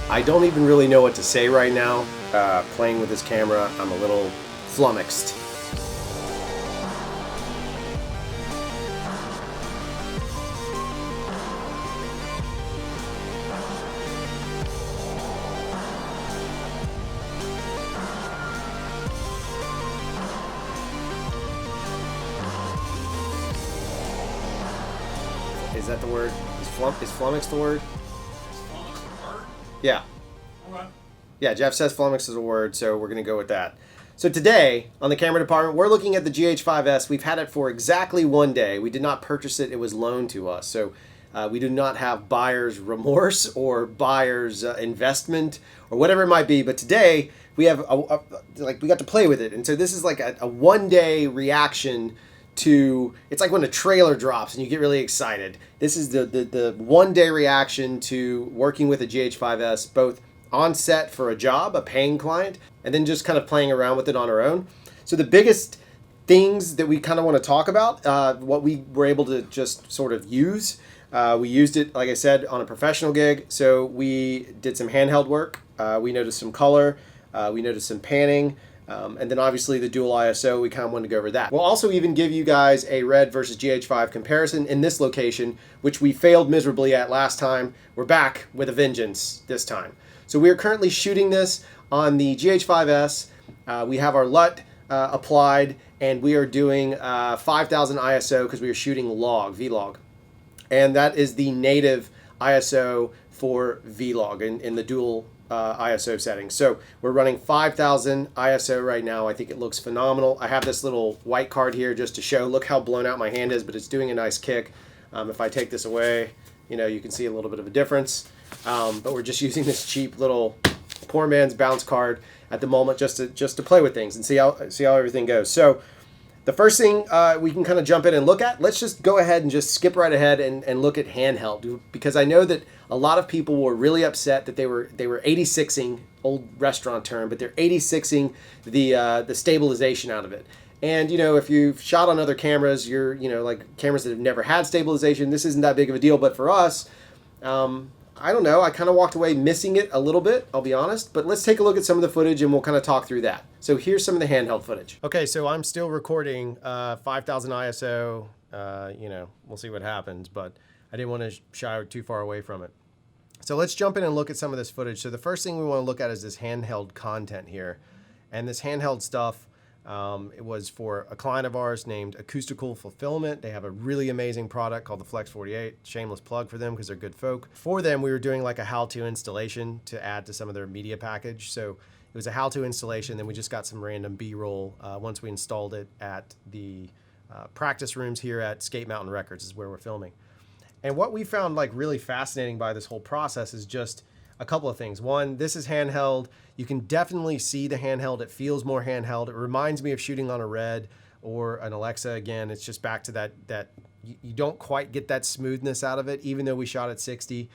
I don't even really know what to say right now. Playing with this camera, I'm a little flummoxed. Is that the word? Is flummoxed the word? Yeah. Okay. Yeah, Jeff says flummox is a word, so we're going to go with that. So today, on the camera department, we're looking at the GH5s. We've had it for exactly 1 day. We did not purchase it. It was loaned to us. So we do not have buyer's remorse or buyer's investment or whatever it might be. But today, we have we got to play with it. And so this is like a 1 day reaction to, it's like when a trailer drops and you get really excited. This is the 1 day reaction to working with a GH5s, both on set for a job, a paying client, and then just kind of playing around with it on our own. So the biggest things that we kind of want to talk about, what we were able to just sort of use, we used it, like I said, on a professional gig. So we did some handheld work. We noticed some color. We noticed some panning. And then obviously the dual ISO, we kind of wanted to go over that. We'll also even give you guys a RED versus GH5 comparison in this location, which we failed miserably at last time. We're back with a vengeance this time. So we are currently shooting this on the GH5s. We have our LUT applied, and we are doing 5000 ISO because we are shooting vlog. And that is the native ISO for vlog in the dual ISO setting. So we're running 5000 ISO right now. I think it looks phenomenal. I have this little white card here just to show, look how blown out my hand is, but it's doing a nice kick. If I take this away, you can see a little bit of a difference. But we're just using this cheap little poor man's bounce card at the moment just to play with things and see how everything goes. So the first thing we can kind of jump in and look at, let's just go ahead and just skip right ahead and look at handheld, because I know that a lot of people were really upset that they were 86ing, old restaurant term, but they're 86ing the stabilization out of it. And if you've shot on other cameras, you're like cameras that have never had stabilization, this isn't that big of a deal. But for us, I don't know, I kind of walked away missing it a little bit, I'll be honest. But let's take a look at some of the footage and we'll kind of talk through that. So here's some of the handheld footage. Okay, so I'm still recording 5000 ISO. We'll see what happens, but I didn't want to shy too far away from it. So let's jump in and look at some of this footage. So the first thing we want to look at is this handheld content here. And this handheld stuff, it was for a client of ours named Acoustical Fulfillment. They have a really amazing product called the Flex 48. Shameless plug for them because they're good folk. For them, we were doing like a how-to installation to add to some of their media package. So it was a how-to installation. Then we just got some random B-roll once we installed it at the practice rooms here at Skate Mountain Records is where we're filming. And what we found like really fascinating by this whole process is just a couple of things. One, this is handheld. You can definitely see the handheld. It feels more handheld. It reminds me of shooting on a RED or an Alexa. Again, it's just back to that you don't quite get that smoothness out of it, even though we shot at 60.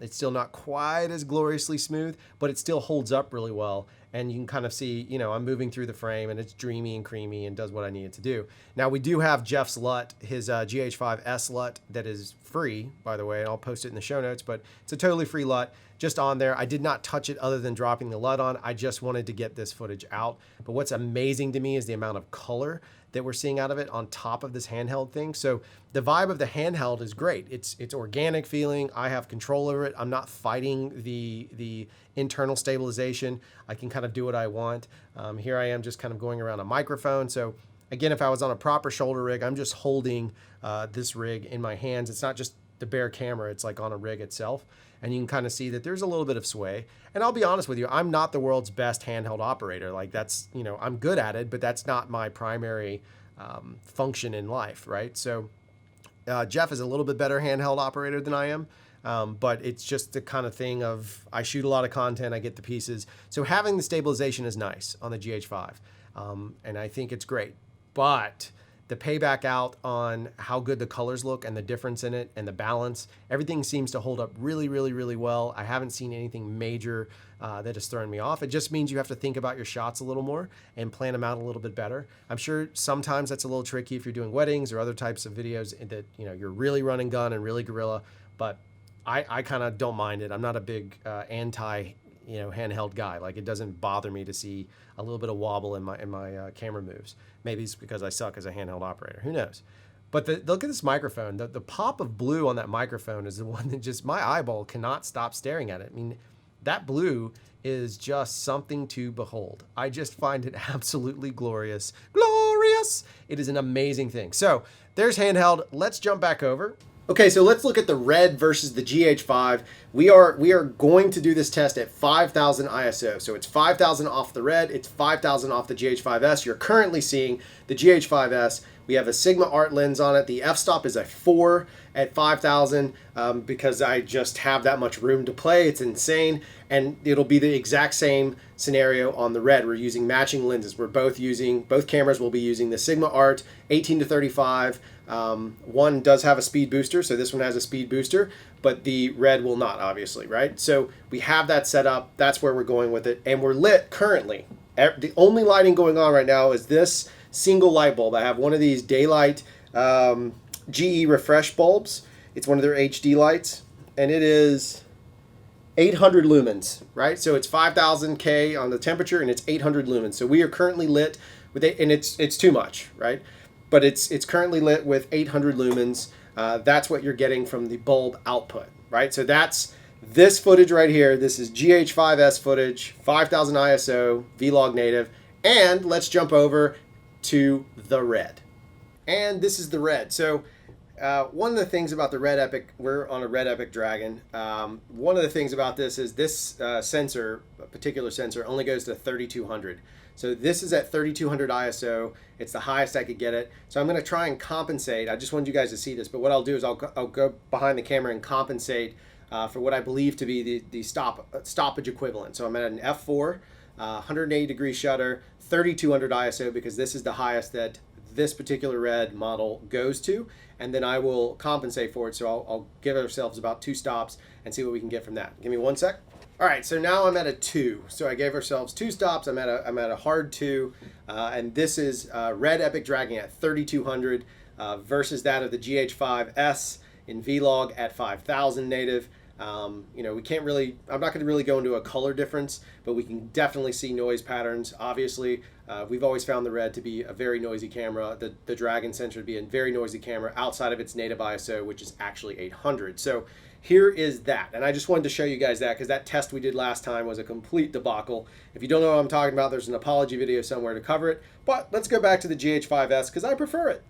It's still not quite as gloriously smooth, but it still holds up really well. And you can kind of see, I'm moving through the frame and it's dreamy and creamy and does what I need it to do. Now we do have Jeff's LUT, his GH5s LUT that is free, by the way, and I'll post it in the show notes, but it's a totally free LUT just on there. I did not touch it other than dropping the LUT on. I just wanted to get this footage out. But what's amazing to me is the amount of color that we're seeing out of it on top of this handheld thing. So the vibe of the handheld is great. It's organic feeling. I have control over it. I'm not fighting the internal stabilization. I can kind of do what I want. Here I am just kind of going around a microphone. So again, if I was on a proper shoulder rig, I'm just holding this rig in my hands. It's not just the bare camera. It's like on a rig itself. And you can kind of see that there's a little bit of sway. And I'll be honest with you, I'm not the world's best handheld operator. Like that's, I'm good at it, but that's not my primary function in life, right? So Jeff is a little bit better handheld operator than I am. But it's just the kind of thing of, I shoot a lot of content, I get the pieces. So having the stabilization is nice on the GH5. And I think it's great. But the payback out on how good the colors look and the difference in it and the balance, everything seems to hold up really, really, really well. I haven't seen anything major that has thrown me off. It just means you have to think about your shots a little more and plan them out a little bit better. I'm sure sometimes that's a little tricky if you're doing weddings or other types of videos that you're really running gun and really guerrilla. But I kind of don't mind it. I'm not a big anti handheld guy. Like, it doesn't bother me to see a little bit of wobble in my camera moves. Maybe it's because I suck as a handheld operator. Who knows? But look at this microphone. The pop of blue on that microphone is the one that just, my eyeball cannot stop staring at it. I mean, that blue is just something to behold. I just find it absolutely glorious. Glorious! It is an amazing thing. So there's handheld. Let's jump back over. Okay, so let's look at the RED versus the GH5. We are going to do this test at 5,000 ISO. So it's 5,000 off the RED, it's 5,000 off the GH5s. You're currently seeing the GH5s. We have a Sigma Art lens on it. The f-stop is a 4 at 5,000 because I just have that much room to play. It's insane. And it'll be the exact same scenario on the RED. We're using matching lenses. Both cameras will be using the Sigma Art 18 to 35. One does have a speed booster, so this one has a speed booster, but the RED will not, obviously, right? So we have that set up. That's where we're going with it. And we're lit currently. The only lighting going on right now is this single light bulb. I have one of these daylight GE refresh bulbs. It's one of their HD lights, and it is 800 lumens, right? So it's 5,000 K on the temperature, and it's 800 lumens. So we are currently lit with it, and it's too much, right? But it's currently lit with 800 lumens. That's what you're getting from the bulb output, right? So that's this footage right here. This is GH5s footage, 5,000 ISO, vlog native. And let's jump over to the RED. And this is the RED. So one of the things about the RED Epic, we're on a RED Epic Dragon. One of the things about this is this sensor, a particular sensor, only goes to 3200. So this is at 3200 ISO. It's the highest I could get it. So I'm going to try and compensate. I just wanted you guys to see this, but what I'll do is I'll go behind the camera and compensate for what I believe to be the stoppage equivalent. So I'm at an f4, 180 degree shutter, 3200 ISO, because this is the highest that this particular RED model goes to, and then I will compensate for it. So I'll give ourselves about 2 stops and see what we can get from that. Give me 1 sec. All right, so now I'm at a 2. So I gave ourselves 2 stops. I'm at a hard 2, and this is RED Epic Dragon at 3200 versus that of the GH5s in vlog at 5,000 native. We can't really, I'm not going to really go into a color difference, but we can definitely see noise patterns. Obviously, we've always found the RED to be a very noisy camera, the Dragon sensor to be a very noisy camera outside of its native ISO, which is actually 800. So here is that. And I just wanted to show you guys that because that test we did last time was a complete debacle. If you don't know what I'm talking about, there's an apology video somewhere to cover it. But let's go back to the GH5s because I prefer it.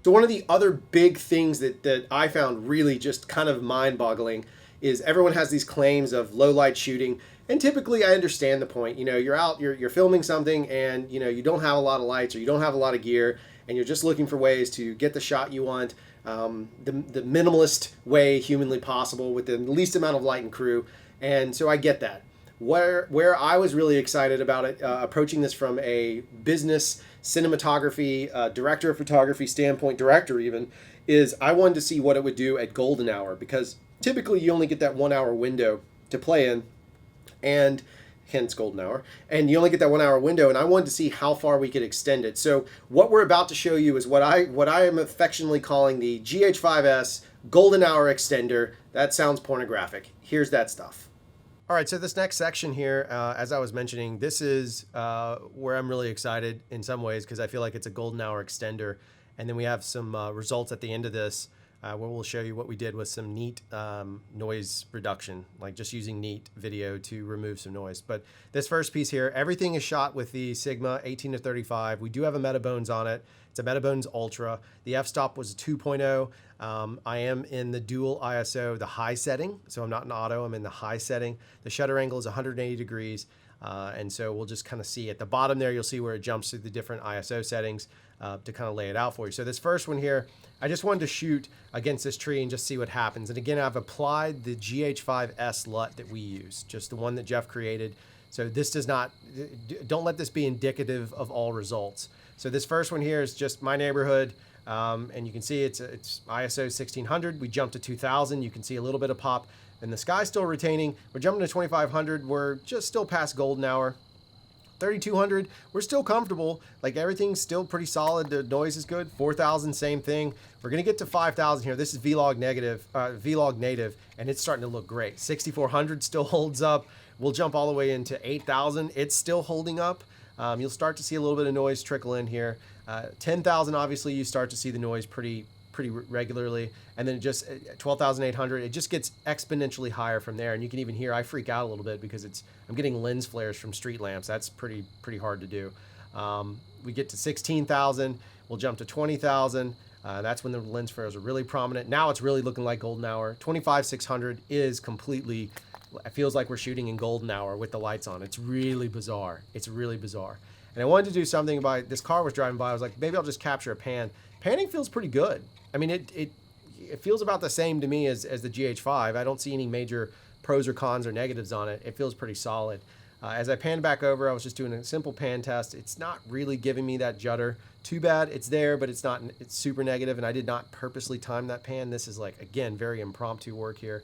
So one of the other big things that I found really just kind of mind-boggling is everyone has these claims of low light shooting, and typically I understand the point. You're out, you're filming something, and you don't have a lot of lights or you don't have a lot of gear, and you're just looking for ways to get the shot you want the minimalist way humanly possible with the least amount of light and crew. And so I get that. Where I was really excited about it, approaching this from a business cinematography, director of photography standpoint, director even, is I wanted to see what it would do at golden hour, because typically you only get that 1 hour window to play in, and hence golden hour, and you only get that 1 hour window, and I wanted to see how far we could extend it. So what we're about to show you is what I am affectionately calling the GH5s golden hour extender. That sounds pornographic. Here's that stuff. All right, so this next section here, as I was mentioning, this is where I'm really excited in some ways because I feel like it's a golden hour extender. And then we have some results at the end of this where we'll show you what we did with some neat noise reduction, like just using neat video to remove some noise. But this first piece here, everything is shot with the Sigma 18 to 35. We do have a Metabones on it. It's a Metabones Ultra. The f-stop was a 2.0. I am in the dual ISO, the high setting. So I'm not in auto, I'm in the high setting. The shutter angle is 180 degrees. And so we'll just kind of see at the bottom there, you'll see where it jumps through the different ISO settings to kind of lay it out for you. So this first one here, I just wanted to shoot against this tree and just see what happens. And again, I've applied the GH5s LUT that we use, just the one that Jeff created. So this does not, don't let this be indicative of all results. So this first one here is just my neighborhood. And you can see it's ISO 1600. We jumped to 2000. You can see a little bit of pop. And the sky's still retaining. We're jumping to 2500. We're just still past golden hour. 3200, we're still comfortable. Like everything's still pretty solid. The noise is good. 4000, same thing. We're gonna get to 5000 here. This is Vlog native, and it's starting to look great. 6400 still holds up. We'll jump all the way into 8000. It's still holding up. You'll start to see a little bit of noise trickle in here. 10,000, obviously, you start to see the noise pretty regularly, and then it just 12,800, it just gets exponentially higher from there. And you can even hear I freak out a little bit because I'm getting lens flares from street lamps. That's pretty hard to do. We get to 16,000, we'll jump to 20,000. That's when the lens flares are really prominent. Now it's really looking like golden hour. 25,600 is completely, it feels like we're shooting in golden hour with the lights on. It's really bizarre. It's really bizarre. And I wanted to do something about, this car was driving by. I was like, maybe I'll just capture a pan. Panning feels pretty good. I mean, it feels about the same to me as the GH5. I don't see any major pros or cons or negatives on it. It feels pretty solid. As I panned back over, I was just doing a simple pan test. It's not really giving me that judder. Too bad. It's there, but it's super negative, and I did not purposely time that pan. This is like, again, very impromptu work here.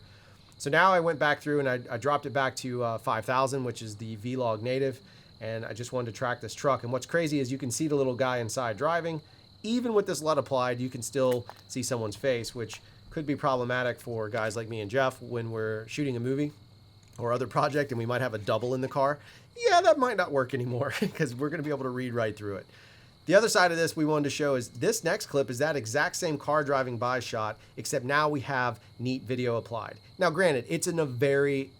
So now I went back through and I dropped it back to 5000, which is the Vlog native. And I just wanted to track this truck. And what's crazy is you can see the little guy inside driving. Even with this LUT applied, you can still see someone's face, which could be problematic for guys like me and Jeff when we're shooting a movie or other project and we might have a double in the car. Yeah, that might not work anymore because we're going to be able to read right through it. The other side of this we wanted to show is this next clip is that exact same car driving by shot, except now we have neat video applied. Now, granted, it's a very,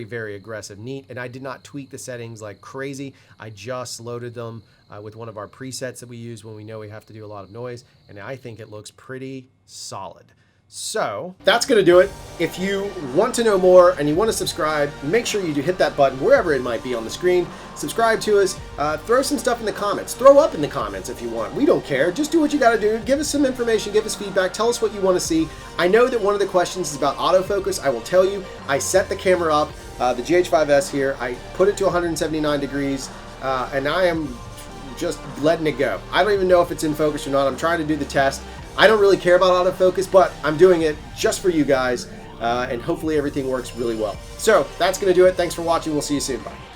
very aggressive neat, and I did not tweak the settings like crazy. I just loaded them with one of our presets that we use when we know we have to do a lot of noise, and I think it looks pretty solid. So that's going to do it. If you want to know more and you want to subscribe, make sure you do hit that button wherever it might be on the screen. Subscribe to us. Throw some stuff in the comments. Throw up in the comments if you want. We don't care. Just do what you got to do. Give us some information. Give us feedback. Tell us what you want to see. I know that one of the questions is about autofocus. I will tell you, I set the camera up, the GH5s here. I put it to 179 degrees, and I am just letting it go. I don't even know if it's in focus or not. I'm trying to do the test. I don't really care about autofocus, but I'm doing it just for you guys, and hopefully everything works really well. So that's going to do it. Thanks for watching. We'll see you soon. Bye.